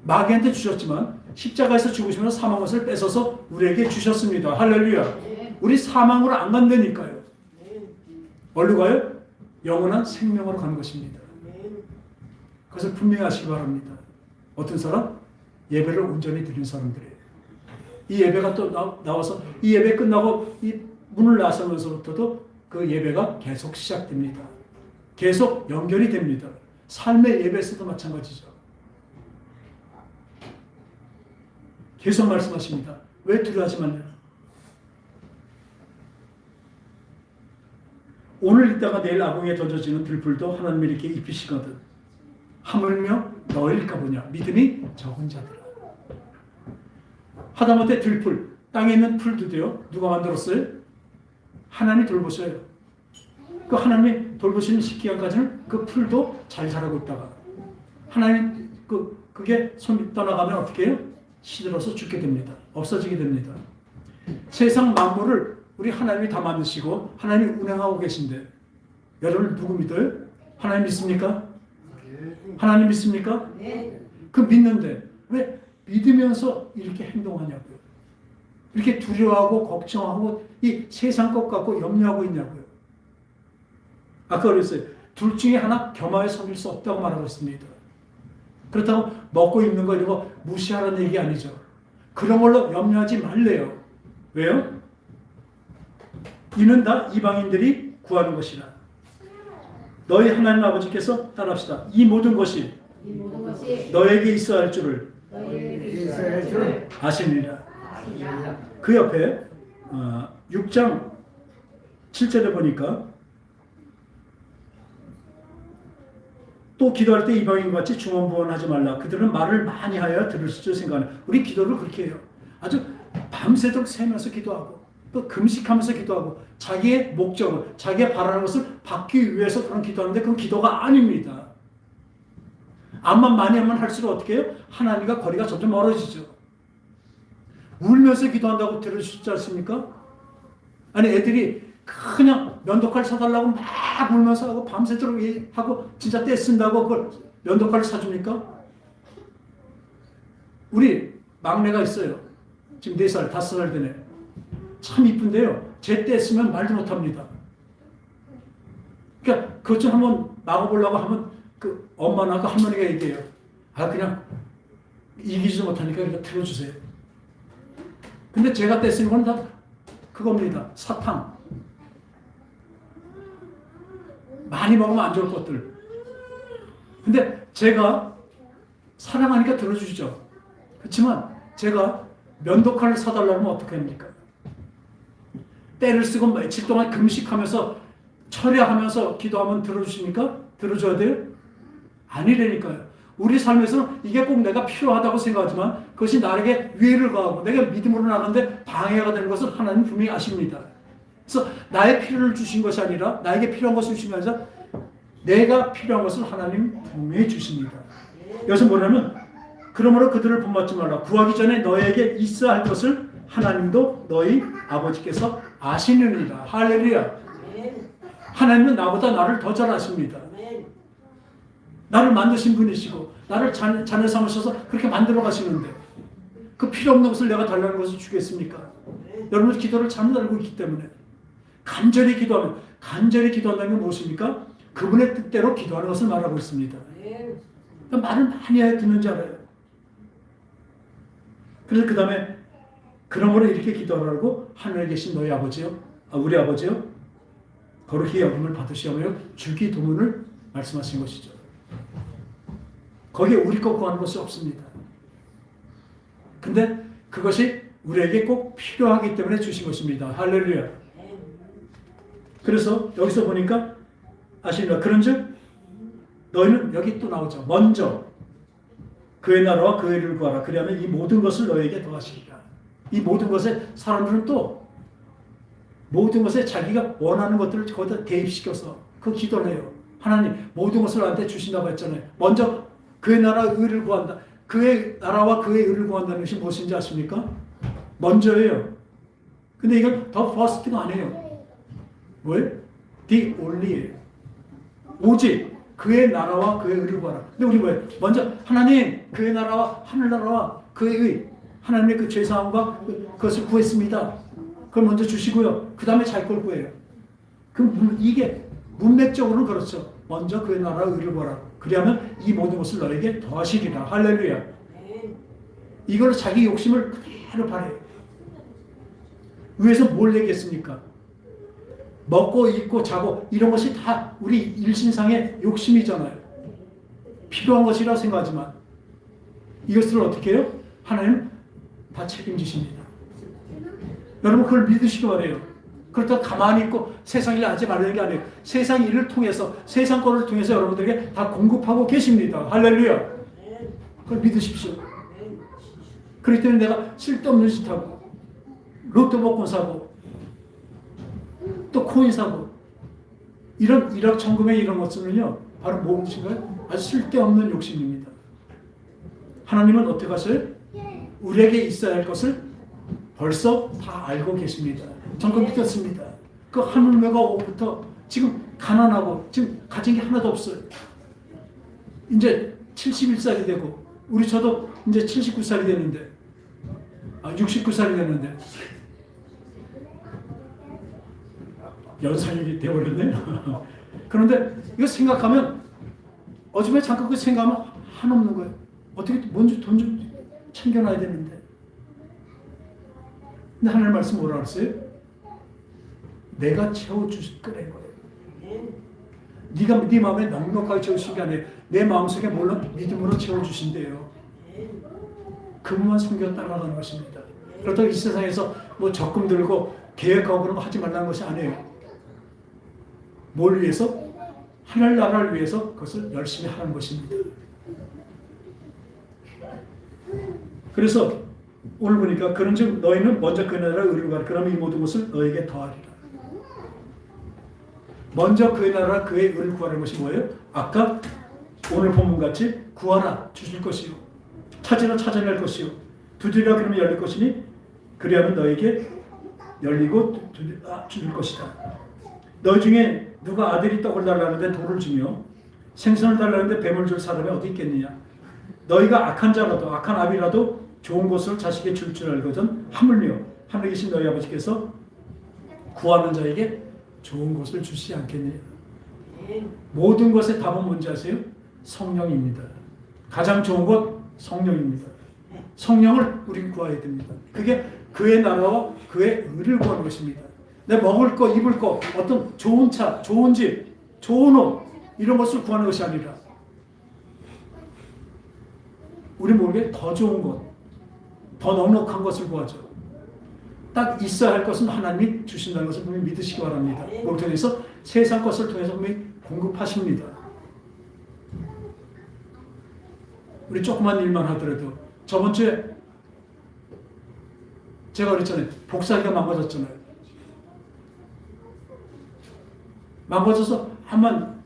마귀한테 주셨지만 십자가에서 죽으시면서 사망 권세를 뺏어서 우리에게 주셨습니다. 할렐루야. 우리 사망으로 안 간다니까요. 어디로 가요? 영원한 생명으로 가는 것입니다. 그것을 분명히 하시기 바랍니다. 어떤 사람? 예배를 온전히 드린 사람들이에요. 이 예배가 또 나와서 이 예배 끝나고 이 문을 나서면서부터도 그 예배가 계속 시작됩니다. 계속 연결이 됩니다. 삶의 예배에서도 마찬가지죠. 계속 말씀하십니다. 왜 두려워하지 말냐? 오늘 있다가 내일 아궁이에 던져지는 들풀도 하나님이 이렇게 입히시거든. 하물며 너일까 보냐. 믿음이 적은 자들아. 하다못해 들풀, 땅에 있는 풀도요. 누가 만들었어요? 하나님이 돌보셔요. 그 하나님이 돌보시는 시기간까지는 그 풀도 잘 자라고 있다가 하나님 그게 손 떠나가면 어떻게 해요? 시들어서 죽게 됩니다. 없어지게 됩니다. 세상 만물을 우리 하나님이 다 만드시고 하나님이 운행하고 계신데 여러분 누구 믿어요? 하나님 믿습니까? 하나님 믿습니까? 그 믿는데 왜 믿으면서 이렇게 행동하냐고요. 이렇게 두려워하고 걱정하고 이 세상 것 갖고 염려하고 있냐고요. 아까 그랬어요. 둘 중에 하나 겸하여 섬길 수 없다고 말하고 있습니다. 그렇다고 먹고 입는 거 이런 거 무시하라는 얘기 아니죠. 그런 걸로 염려하지 말래요. 왜요? 이는 다 이방인들이 구하는 것이라. 너희 하나님 아버지께서 따라합시다. 이 모든 것이 너에게 있어야 할 줄을 아시느니라. 그 옆에 6장 7절에 보니까 또 기도할 때 이방인과 같이 중언부언하지 말라. 그들은 말을 많이 하여 들을 줄 생각하는. 우리 기도를 그렇게 해요. 아주 밤새도록 새면서 기도하고 또 금식하면서 기도하고 자기의 목적을, 자기가 바라는 것을 받기 위해서 그런 기도하는데 그건 기도가 아닙니다. 암만 많이 하면 할수록 어떻게 해요? 하나님과 거리가 점점 멀어지죠. 울면서 기도한다고 들으시지 않습니까? 아니 애들이 그냥 면도칼 사달라고 막 울면서 하고 밤새도록 하고 진짜 떼 쓴다고 그걸 면도칼을 사줍니까? 우리 막내가 있어요. 지금 4살, 5살 되네. 참 이쁜데요. 제 떼 쓰면 말도 못합니다. 그러니까 그것 좀 한번 막아보려고 하면 그 엄마나 그 할머니가 얘기해요. 아 그냥 이기지도 못하니까 그냥 틀어주세요. 근데 제가 떼 쓰는 건 다 그겁니다. 사탕. 많이 먹으면 안 좋을 것들. 근데 제가 사랑하니까 들어주시죠. 그렇지만 제가 면도칼을 사달라고 하면 어떻게 합니까? 때를 쓰고 며칠 동안 금식하면서 철야하면서 기도하면 들어주십니까? 들어줘야 돼요? 아니라니까요. 우리 삶에서는 이게 꼭 내가 필요하다고 생각하지만 그것이 나에게 위해를 가하고 내가 믿음으로 나가는데 방해가 되는 것을 하나님 분명히 아십니다. 그래서 나의 필요를 주신 것이 아니라 나에게 필요한 것을 주신 것이 아니라 내가 필요한 것을 하나님 분명히 주십니다. 여기서 뭐냐면 그러므로 그들을 본받지 말라. 구하기 전에 너에게 있어야 할 것을 하나님도 너희 아버지께서 아시느니라. 할렐루야. 하나님은 나보다 나를 더 잘 아십니다. 나를 만드신 분이시고 나를 자녀 삼으셔서 그렇게 만들어 가시는데 그 필요 없는 것을 내가 달라는 것을 주겠습니까? 여러분 기도를 잘못 알고 있기 때문에 간절히 기도한다는 게 무엇입니까? 그분의 뜻대로 기도하는 것을 말하고 있습니다. 말을 많이 해야 듣는지 알아요. 그래서 그 다음에 그러므로 이렇게 기도하라고 하늘에 계신 너희 아버지요, 우리 아버지요, 거룩히 여김을 받으시오며 주기 도문을 말씀하신 것이죠. 거기에 우리 것 구하는 것이 없습니다. 근데 그것이 우리에게 꼭 필요하기 때문에 주신 것입니다. 할렐루야. 그래서 여기서 보니까 아시나 그런즉 너희는 여기 또 나오죠. 먼저 그의 나라와 그의 의를 구하라. 그리하면 이 모든 것을 너희에게 더하시리라. 이 모든 것에 사람들은 또 모든 것에 자기가 원하는 것들을 거기다 대입시켜서 그 기도를 해요. 하나님 모든 것을 나한테 주신다고 했잖아요. 먼저 그의 나라와 의를 구한다. 그의 나라와 그의 의를 구한다는 것이 무엇인지 아십니까? 먼저예요. 근데 이건 the first가 아니에요. 뭐예요? the only예요. 오직 그의 나라와 그의 의를 구하라. 근데 우리 뭐예요? 먼저 하나님 그의 나라와 하늘나라와 그의 의, 하나님의 그 죄사함과 그것을 구했습니다. 그걸 먼저 주시고요. 그 다음에 자기 걸 구해요. 이게 문맥적으로는 그렇죠. 먼저 그의 나라와 의를 구하라. 그리하면 이 모든 것을 너에게 더하시리라. 할렐루야. 이걸로 자기 욕심을 그대로 바래요. 위에서 뭘 얘기했습니까? 먹고 입고 자고 이런 것이 다 우리 일신상의 욕심이잖아요. 필요한 것이라 생각하지만 이것을 어떻게 해요? 하나님 다 책임지십니다. 여러분 그걸 믿으시기 바래요. 그렇다고 가만히 있고 세상 일 하지 말라는 게 아니에요. 세상 일을 통해서 세상 거를 통해서 여러분들에게 다 공급하고 계십니다. 할렐루야. 그걸 믿으십시오. 그렇기 때문에 내가 쓸데없는 짓 하고 로또 복권 사고 또 코인 사고 이런 일확천금의 이런 것들은요 바로 무엇인가요? 아주 쓸데없는 욕심입니다. 하나님은 어떻게 하셔요? 우리에게 있어야 할 것을 벌써 다 알고 계십니다. 전 그거 믿었습니다. 그 하물매가 오부터 지금 가난하고 지금 가진 게 하나도 없어요. 이제 71살이 되고 저도 이제 79살이 됐는데 69살이 됐는데 연상이 되어버렸네요. 그런데 이거 생각하면 어즘에 잠깐 그 생각하면 한없는 거예요. 어떻게 먼저 돈 좀 챙겨놔야 되는데. 근데 하나님 말씀 뭐라 그랬어요? 내가 채워주실 거라는 거예요. 네가 네 마음에 넉넉하게 채우신 게 아니에요. 내 마음속에 물론 믿음으로 채워주신대요. 그분만 섬겨 따라가는 것입니다. 그렇다고 이 세상에서 뭐 적금 들고 계획하고 그런 거 하지 말라는 것이 아니에요. 뭘 위해서? 하늘나라를 위해서 그것을 열심히 하는 것입니다. 그래서 오늘 보니까 그런즉 너희는 먼저 그 나라의 의를 구하라. 그러면 이 모든 것을 너에게 더하리라. 먼저 그의 나라 그의 의를 구하는 것이 뭐예요? 아까 오늘 본문같이 구하라 주실 것이요 찾으라 찾아낼 것이요 두드리라 그러면 열릴 것이니 그리하면 너에게 열리고 줄 것이다. 너 중에 누가 아들이 떡을 달라는데 돌을 주며 생선을 달라는데 뱀을 줄 사람이 어디 있겠느냐. 너희가 악한 자라도 악한 아비라도 좋은 것을 자식에게 줄 알거든. 하물며 하늘에 계신 너희 아버지께서 구하는 자에게 좋은 것을 주시지 않겠느냐. 모든 것의 답은 뭔지 아세요? 성령입니다. 가장 좋은 것 성령입니다. 성령을 우리는 구해야 됩니다. 그게 그의 나라와 그의 의를 구하는 것입니다. 내 먹을 거, 입을 거, 어떤 좋은 차, 좋은 집, 좋은 옷 이런 것을 구하는 것이 아니라 우리 모르게 더 좋은 것, 더 넉넉한 것을 구하죠. 딱 있어야 할 것은 하나님이 주신다는 것을 분명히 믿으시기 바랍니다. 그걸 통해서 세상 것을 통해서 분명히 공급하십니다. 우리 조그만 일만 하더라도 저번 주에 제가 그랬잖아요. 복사기가 망가졌잖아요. 망가져서 한번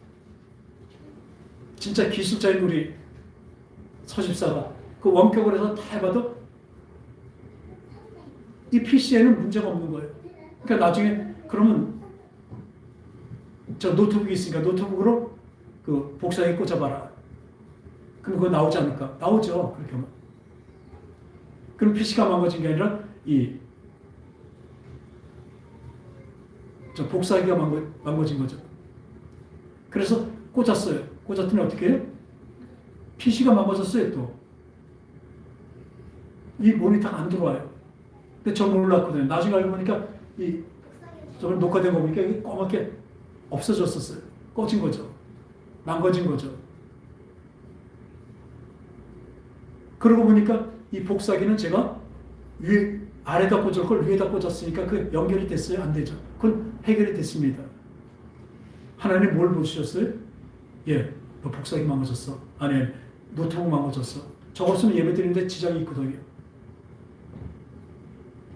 진짜 기술자인 우리 서집사가 그 원격을 해서 다 해봐도 이 PC에는 문제가 없는 거예요. 그러니까 나중에 그러면 저 노트북이 있으니까 노트북으로 그 복사기 꽂아봐라. 그럼 그거 나오지 않을까? 나오죠. 그렇게 하면. 그럼 PC가 망가진 게 아니라 저 복사기가 망가진 거죠. 그래서 꽂았어요. 꽂았더니 어떻게 해요? PC가 망가졌어요. 또 이 모니터가 안 들어와요. 근데 저 몰랐거든요. 나중에 알고 보니까 저번에 녹화된 거 보니까 이게 꼬맣게 없어졌었어요. 꺼진 거죠. 망가진 거죠. 그러고 보니까 이 복사기는 제가 아래다 꽂을 걸 위에다 꽂았으니까 그 연결이 됐어요? 안 되죠. 그건 해결이 됐습니다. 하나님 뭘 보시셨어요? 예, 너 복사기 망가졌어. 아니, 노트북 망가졌어. 저걸 쓰면 예배 드리는데 지장이 있거든요.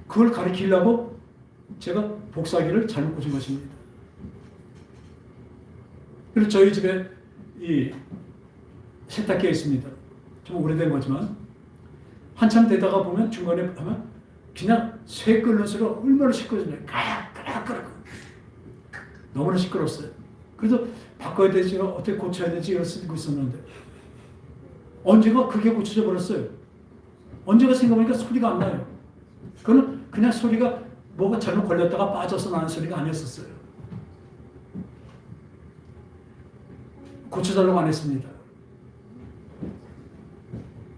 그걸 가리키려고 제가 복사기를 잘못 꽂은 것입니다. 그리고 저희 집에 이 세탁기가 있습니다. 좀 오래된 거지만 한참 되다가 보면 중간에 하면 그냥 쇠 끓는 소리가 얼마나 시끄러워지나요? 까락까락 너무나 시끄러웠어요. 그래서 바꿔야 되지 어떻게 고쳐야 되지 이걸 쓰고 있었는데 언제가 그게 고쳐져 버렸어요. 언제가 생각해보니까 소리가 안 나요. 그거는 그냥 소리가 뭐가 잘못 걸렸다가 빠져서 나는 소리가 아니었었어요. 고쳐달라고 안 했습니다.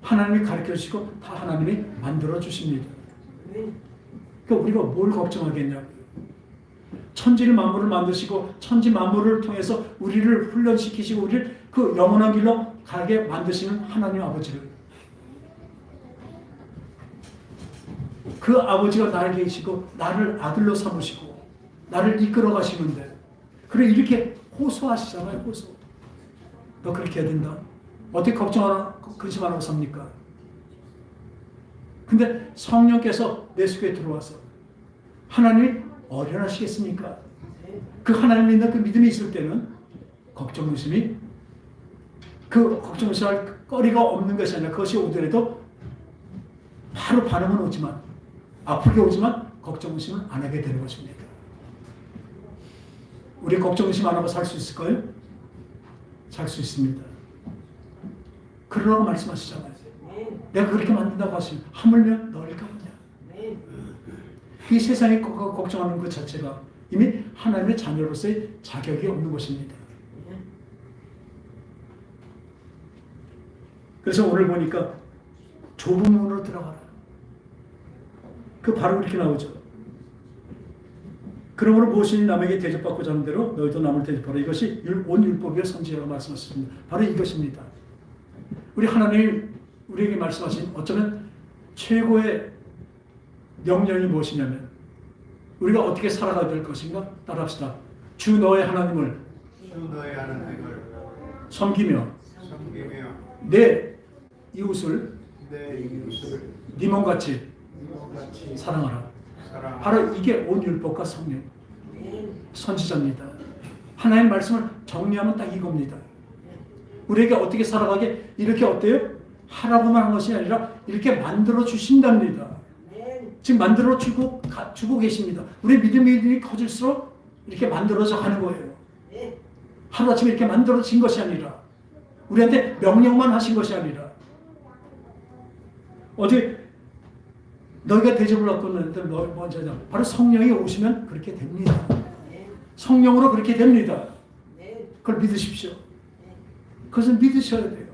하나님이 가르쳐 주시고 다 하나님이 만들어 주십니다. 그러니까 우리가 뭘 걱정하겠냐고요. 천지를 만물을 만드시고 천지 만물을 통해서 우리를 훈련시키시고 우리를 그 영원한 길로 가게 만드시는 하나님 아버지를 그 아버지가 나를 계시고 나를 아들로 삼으시고 나를 이끌어 가시는데 그래 이렇게 호소하시잖아요. 호소. 너 그렇게 해야 된다. 어떻게 걱정하고 근심 안 하고 삽니까? 근데 성령께서 내 속에 들어와서 하나님이 어련하시겠습니까? 그 하나님 믿는 그 믿음이 있을 때는 걱정 의심이 그 걱정 의심할 거리가 없는 것이 아니라 그것이 오더라도 바로 반응은 오지만 아프게 오지만 걱정 의심을 안 하게 되는 것입니다. 우리 걱정 의심 안 하고 살 수 있을까요? 살 수 있습니다. 그러라고 말씀하시잖아요. 내가 그렇게 만든다고 하시면 하물며 너희가 뭐냐. 이 세상에 걱정하는 것 자체가 이미 하나님의 자녀로서의 자격이 없는 것입니다. 그래서 오늘 보니까 좁은 문으로 들어가라. 그 바로 이렇게 나오죠. 그러므로 무엇이니 남에게 대접받고자 하는 대로 너희도 남을 대접하라. 이것이 온 율법의 선지자라고 말씀하셨습니다. 바로 이것입니다. 우리 하나님 우리에게 말씀하신 어쩌면 최고의 명령이 무엇이냐면 우리가 어떻게 살아가야 될 것인가 따라합시다. 주 너의 하나님을 섬기며 내 이웃을 네 몸같이 사랑하라. 바로 이게 온 율법과 성령 선지자입니다. 하나님의 말씀을 정리하면 딱 이겁니다. 우리에게 어떻게 살아가게 이렇게 어때요? 하라고만 한 것이 아니라 이렇게 만들어 주신답니다. 지금 만들어 주고 계십니다. 우리 믿음이 커질수록 이렇게 만들어져 가는 거예요. 하루아침에 이렇게 만들어진 것이 아니라 우리한테 명령만 하신 것이 아니라 어제 너희가 대접을 받고 있는데 너 먼저냐 바로 성령이 오시면 그렇게 됩니다. 성령으로 그렇게 됩니다. 그걸 믿으십시오. 그것을 믿으셔야 돼요.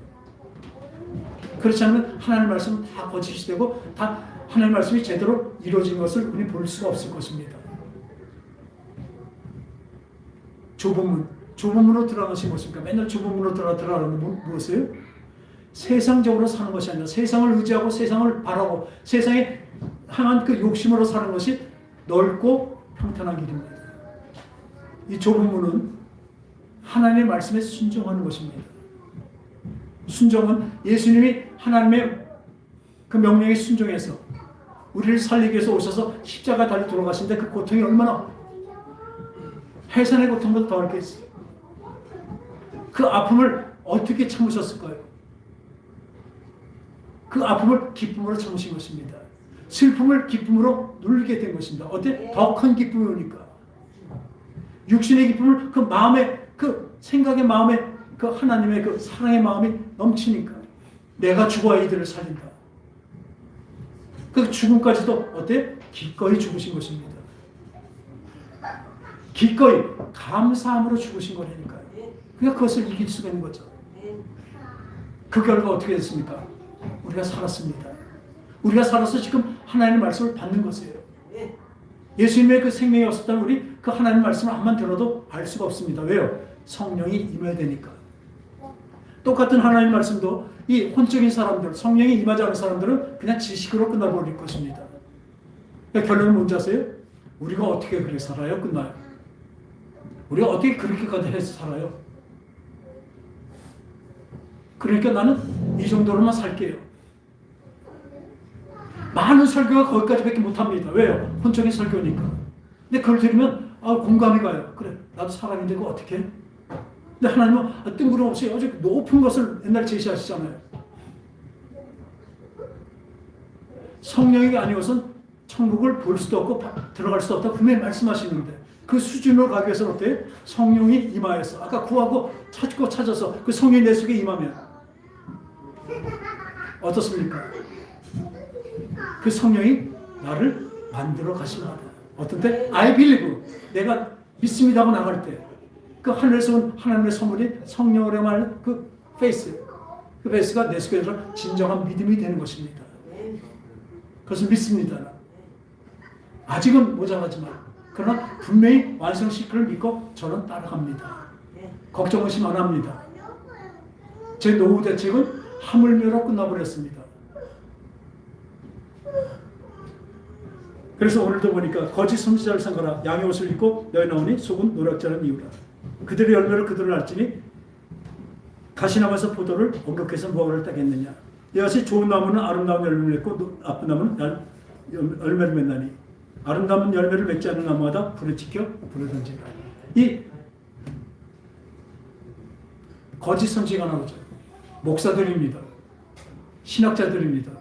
그렇지 않으면 하나님의 말씀은 다 거짓이 되고 다 하나님의 말씀이 제대로 이루어진 것을 우리 볼 수가 없을 것입니다. 좁은 문으로 들어가신 것입니까? 맨날 좁은 문으로 들어가는 무엇이에요? 세상적으로 사는 것이 아니라 세상을 의지하고 세상을 바라고 세상에 향한 그 욕심으로 사는 것이 넓고 평탄한 길입니다. 이 좁은 문은 하나님의 말씀에 순종하는 것입니다. 순종은 예수님이 하나님의 그 명령에 순종해서 우리를 살리기 위해서 오셔서 십자가 달려 돌아가신데 그 고통이 얼마나 해산의 고통보다 더 겠어요. 그 아픔을 어떻게 참으셨을까요? 그 아픔을 기쁨으로 참으신 것입니다. 슬픔을 기쁨으로 누르게 된 것입니다. 어때? 더 큰 기쁨이 오니까. 육신의 기쁨을 그 마음에 그 생각의 마음에 그 하나님의 그 사랑의 마음이 넘치니까 내가 죽어야 이들을 살린다. 그 죽음까지도 어때? 기꺼이 죽으신 것입니다. 기꺼이 감사함으로 죽으신 거라니까요. 그러니까 그것을 이길 수가 있는 거죠. 그 결과 어떻게 됐습니까? 우리가 살았습니다. 우리가 살아서 지금 하나님의 말씀을 받는 것이에요. 예수님의 그 생명이 없었다면 우리 그 하나님의 말씀을 암만 들어도 알 수가 없습니다. 왜요? 성령이 임해야 되니까. 똑같은 하나님의 말씀도 이 혼적인 사람들, 성령이 임하지 않은 사람들은 그냥 지식으로 끝나버릴 것입니다. 그러니까 결론은 뭔지 아세요? 우리가 어떻게 그렇게 살아요? 끝나요. 우리가 어떻게 그렇게까지 해서 살아요? 그러니까 나는 이 정도로만 살게요. 많은 설교가 거기까지밖에 못합니다. 왜요? 혼적인 설교니까. 근데 그걸 들으면 공감이 가요. 그래, 나도 사람인데 그거 어떻게 해? 근데 하나님은 뜬구름없이 아주 높은 것을 옛날 제시하시잖아요. 성령이 아니어서는 천국을 볼 수도 없고 들어갈 수도 없다 분명히 말씀하시는데 그 수준으로 가기 위해서는 어때요? 성령이 임하여서 아까 구하고 찾아서 그 성령이 내 속에 임하면 어떻습니까? 그 성령이 나를 만들어 가시나다. 어떤 때 I believe 내가 믿습니다 하고 나갈 때 그 하늘에서 온 하나님의 선물이 성령으로 말하는 그 페이스 그 페이스가 내 속에 들어 진정한 믿음이 되는 것입니다. 그것을 믿습니다. 아직은 모자라지만 그러나 분명히 완성시키를 믿고 저는 따라갑니다. 걱정 의심 안 합니다. 제 노후 대책은 하물며로 끝나버렸습니다. 그래서 오늘도 보니까 거짓 선지자를 삼가라. 양의 옷을 입고 너희 나오니 속은 노략자는 이유라. 그들의 열매를 그들을 알지니 가시나무에서 포도를 옹격해서 무화과를 따겠느냐. 이것이 좋은 나무는 아름다운 열매를 맺고 나쁜 나무는 열매를 맺나니 아름다운 열매를 맺지 않는 나무마다 불에 지켜 불에 던지라. 이 거짓 선지자가 나오죠. 목사들입니다. 신학자들입니다.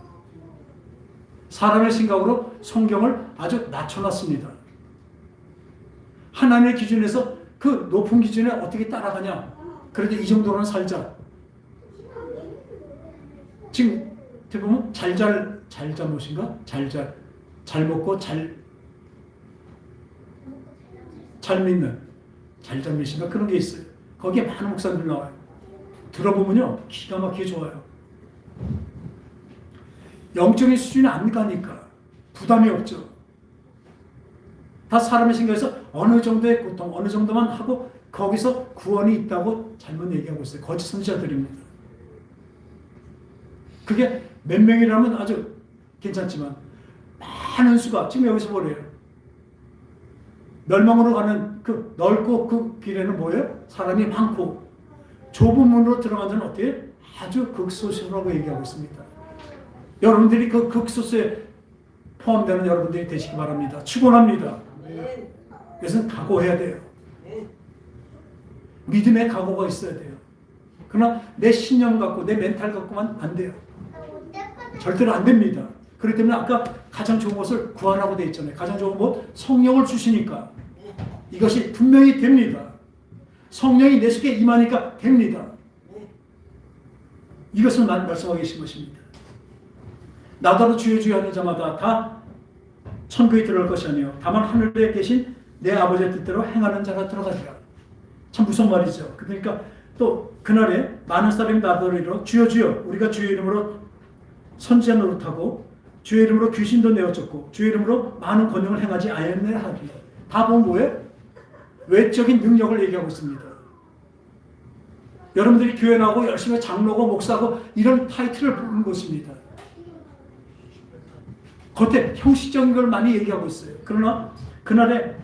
사람의 생각으로 성경을 아주 낮춰놨습니다. 하나님의 기준에서 그 높은 기준에 어떻게 따라가냐. 그래도 이 정도로는 살자. 지금 어떻게 보면 잘잘못인가? 잘 먹고 잘 믿는 잘잘못인가? 그런 게 있어요. 거기에 많은 목사들 나와요. 들어보면요 기가 막히게 좋아요. 영적인 수준이 안 가니까 부담이 없죠. 다 사람의 생각에서 어느 정도의 고통, 어느 정도만 하고 거기서 구원이 있다고 잘못 얘기하고 있어요. 거짓 선지자들입니다. 그게 몇 명이라면 아주 괜찮지만 많은 수가 지금 여기서 보래요. 멸망으로 가는 그 넓고 그 길에는 뭐예요? 사람이 많고 좁은 문으로 들어간 데는 어때요? 아주 극소수라고 얘기하고 있습니다. 여러분들이 그 극소수에 포함되는 여러분들이 되시기 바랍니다. 축원합니다. 그래서 각오해야 돼요. 믿음의 각오가 있어야 돼요. 그러나 내 신념 갖고 내 멘탈 갖고만 안 돼요. 절대로 안 됩니다. 그렇기 때문에 아까 가장 좋은 것을 구하라고 되어 있잖아요. 가장 좋은 것 성령을 주시니까 이것이 분명히 됩니다. 성령이 내 속에 임하니까 됩니다. 이것을 말씀하고 계신 것입니다. 나더러 주여 주여 하는 자마다 다 천국에 들어갈 것이 아니요 다만 하늘에 계신 내 아버지의 뜻대로 행하는 자가 들어가리라. 참 무서운 말이죠. 그러니까 또 그날에 많은 사람이 나더러 이르러 주여 주여 우리가 주의 이름으로 선지자 노릇하고 주의 이름으로 귀신도 내어쫓고 주의 이름으로 많은 권능을 행하지 아니하느냐 하리라. 다 보면 뭐예요? 외적인 능력을 얘기하고 있습니다. 여러분들이 교회 나오고 열심히 장로고 목사고 이런 타이틀을 부르는 것입니다. 겉에 형식적인 걸 많이 얘기하고 있어요. 그러나 그날에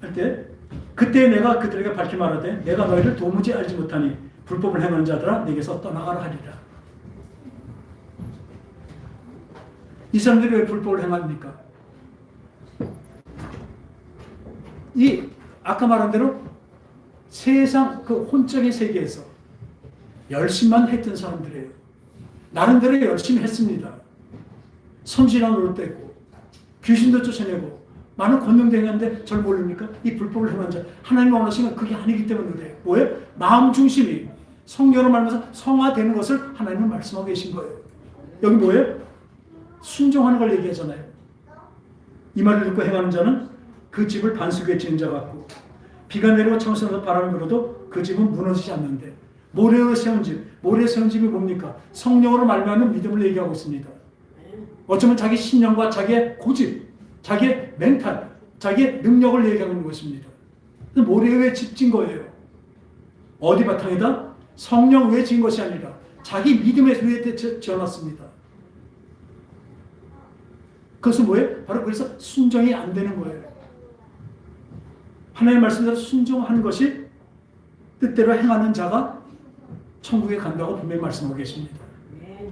할 때 그때 내가 그들에게 밝히 말하되 내가 너희를 도무지 알지 못하니 불법을 행하는 자들아 내게서 떠나가라 하리라. 이 사람들이 왜 불법을 행합니까? 이 아까 말한 대로 세상 그 혼적인 세계에서 열심만 했던 사람들이에요. 나름대로 열심히 했습니다. 선지자 노릇했고 귀신도 쫓아내고 많은 권능도 행하는데 절 모릅니까? 이 불법을 행한 자 하나님 원하시면 그게 아니기 때문에 그래요. 뭐예요? 마음 중심이 성령으로 말하면서 성화되는 것을 하나님은 말씀하고 계신 거예요. 여기 뭐예요? 순종하는 걸 얘기하잖아요. 이 말을 듣고 행하는 자는 그 집을 반석에 지은 자 같고 비가 내리고 청소에서 바람이 불어도 그 집은 무너지지 않는데 모래로 세운 집, 모래에 세운 집이 뭡니까? 성령으로 말미암는 믿음을 얘기하고 있습니다. 어쩌면 자기 신념과 자기의 고집, 자기의 멘탈, 자기의 능력을 얘기하고 있는 것입니다. 모래 위에 집 진 거예요. 어디 바탕이다? 성령 위에 진 것이 아니라 자기 믿음의 위에 지어놨습니다. 그것은 뭐예요? 바로 그래서 순종이 안 되는 거예요. 하나님의 말씀대로 순종하는 것이 뜻대로 행하는 자가 천국에 간다고 분명히 말씀하고 계십니다.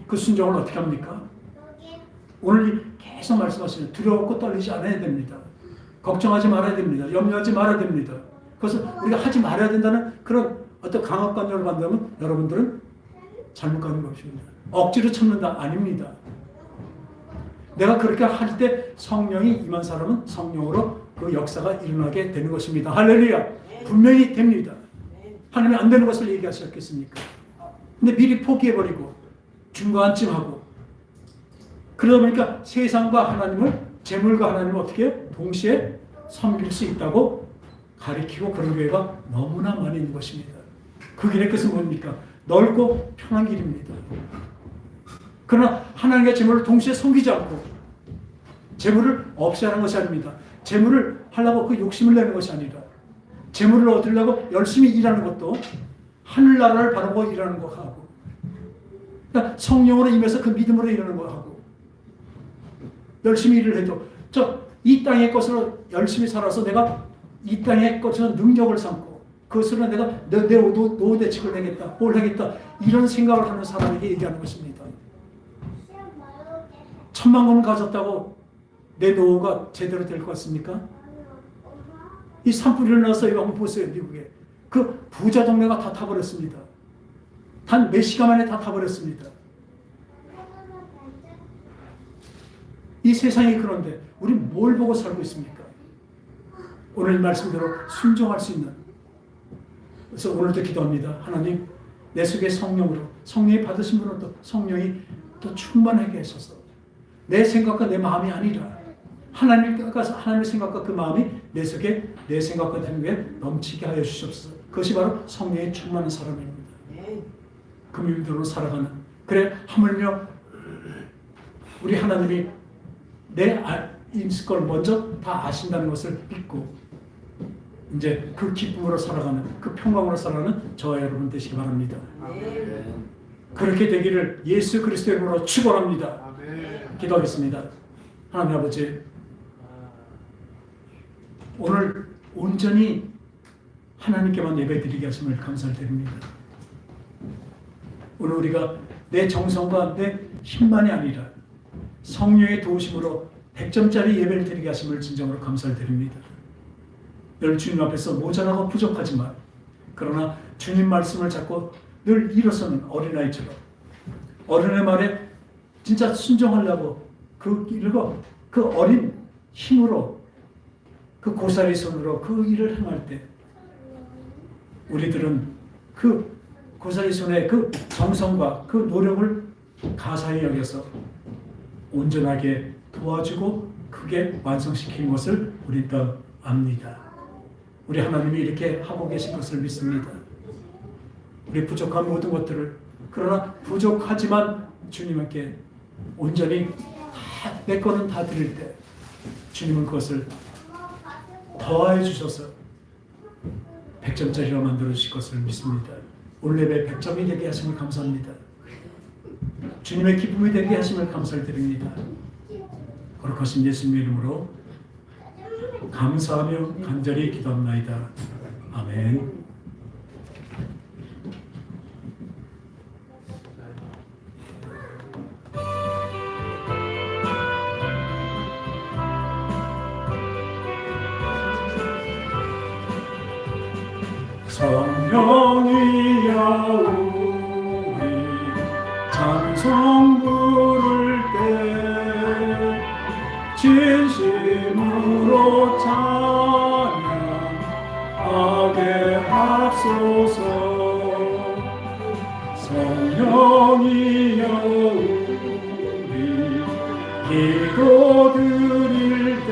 그 순종을 어떻게 합니까? 오늘 계속 말씀하시는 두려웠고 떨리지 않아야 됩니다. 걱정하지 말아야 됩니다. 염려하지 말아야 됩니다. 그래서 우리가 하지 말아야 된다는 그런 어떤 강압관념을 받는다면 여러분들은 잘못 가는 것입니다. 억지로 참는다? 아닙니다. 내가 그렇게 할 때 성령이 임한 사람은 성령으로 그 역사가 일어나게 되는 것입니다. 할렐루야. 분명히 됩니다. 하나님이 안 되는 것을 얘기하셨겠습니까? 근데 미리 포기해버리고 중간쯤하고 그러다 보니까 세상과 하나님을 재물과 하나님을 어떻게 동시에 섬길 수 있다고 가리키고 그런 교회가 너무나 많이 있는 것입니다. 그 길의 끝은 뭡니까? 넓고 편한 길입니다. 그러나 하나님과 재물을 동시에 섬기지 않고 재물을 없이 하는 것이 아닙니다. 재물을 하려고 그 욕심을 내는 것이 아니라 재물을 얻으려고 열심히 일하는 것도 하늘나라를 바라고 일하는 거 하고 그러니까 성령으로 임해서 그 믿음으로 일하는 거 하고 열심히 일을 해도 이 땅의 것으로 열심히 살아서 내가 이 땅의 것으로 능력을 삼고 그것으로 내가 내 노후 대책을 내겠다, 뭘 하겠다 이런 생각을 하는 사람에게 얘기하는 것입니다. 1,000만 원을 가졌다고 내 노후가 제대로 될 것 같습니까? 이 산불이 일어나서 이거 한번 보세요. 미국에 그 부자 동네가 다 타버렸습니다. 단 몇 시간 만에 다 타버렸습니다. 이 세상이 그런데 우리 뭘 보고 살고 있습니까? 오늘 말씀대로 순종할 수 있는 그래서 오늘도 기도합니다. 하나님 내 속에 성령으로 성령이 받으신 분은 또 성령이 또 충만하게 하셔서 내 생각과 내 마음이 아니라 하나님의 생각과 그 마음이 내 속에 내 생각과 내 생각에 넘치게 하여 주시옵소서. 그것이 바로 성령의 충만한 사람입니다. 그 믿음으로 살아가는 그래 하물며 우리 하나님이 내 있을 걸 먼저 다 아신다는 것을 믿고 이제 그 기쁨으로 살아가는 그 평강으로 살아가는 저와 여러분 되시기 바랍니다. 그렇게 되기를 예수 그리스도의 이름으로 축원합니다. 기도하겠습니다. 하나님 아버지 오늘 온전히 하나님께만 예배드리게 하심을 감사드립니다. 오늘 우리가 내 정성과 내 힘만이 아니라 성령의 도우심으로 100점짜리 예배를 드리게 하심을 진정으로 감사를 드립니다. 늘 주님 앞에서 모자라고 부족하지만 그러나 주님 말씀을 잡고 늘 일어서는 어린아이처럼 어른의 말에 진짜 순종하려고 그 일과 그 어린 힘으로 그 고사리 손으로 그 일을 행할 때 우리들은 그 고사리 손의 그 정성과 그 노력을 가사히 여겨서 온전하게 도와주고 크게 완성시키는 것을 우리는 더 압니다. 우리 하나님이 이렇게 하고 계신 것을 믿습니다. 우리 부족한 모든 것들을, 그러나 부족하지만 주님께 온전히 내 거는 다 드릴 때 주님은 그것을 더하여 주셔서 100점짜리로 만들어 주실 것을 믿습니다. 오늘 예배 100점이 되게 하심을 감사합니다. 주님의 기쁨이 되게 하심을 감사를 드립니다. 거룩하신 예수님의 이름으로 감사하며 간절히 기도합나이다. 아멘. 성령이여 우리 찬송 부를 때 진심으로 찬양하게 합소서. 성령이여 우리 기도 드릴 때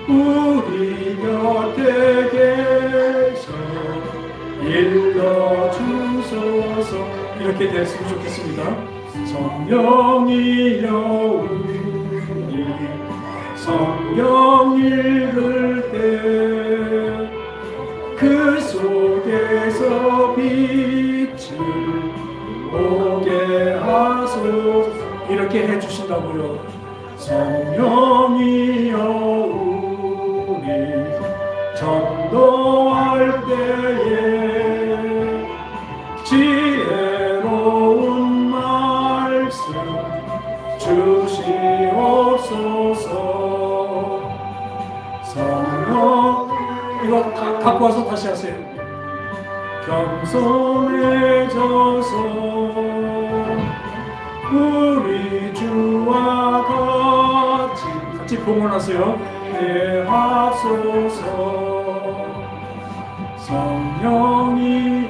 우리 곁에 계셔 일러주소서. 이렇게 됐으면 좋겠습니다. 성령이여 우리 성경 읽을 때 그 속에서 빛을 보게 하소서. 이렇게 해주신다고요. 성령이여 우리 전도할 때에 지혜로운 말씀 주시옵소서. 성령, 이거 갖고 와서 다시 하세요. 겸손해져서 우리 주와 같이 봉헌하세요. 대합소서. 성령이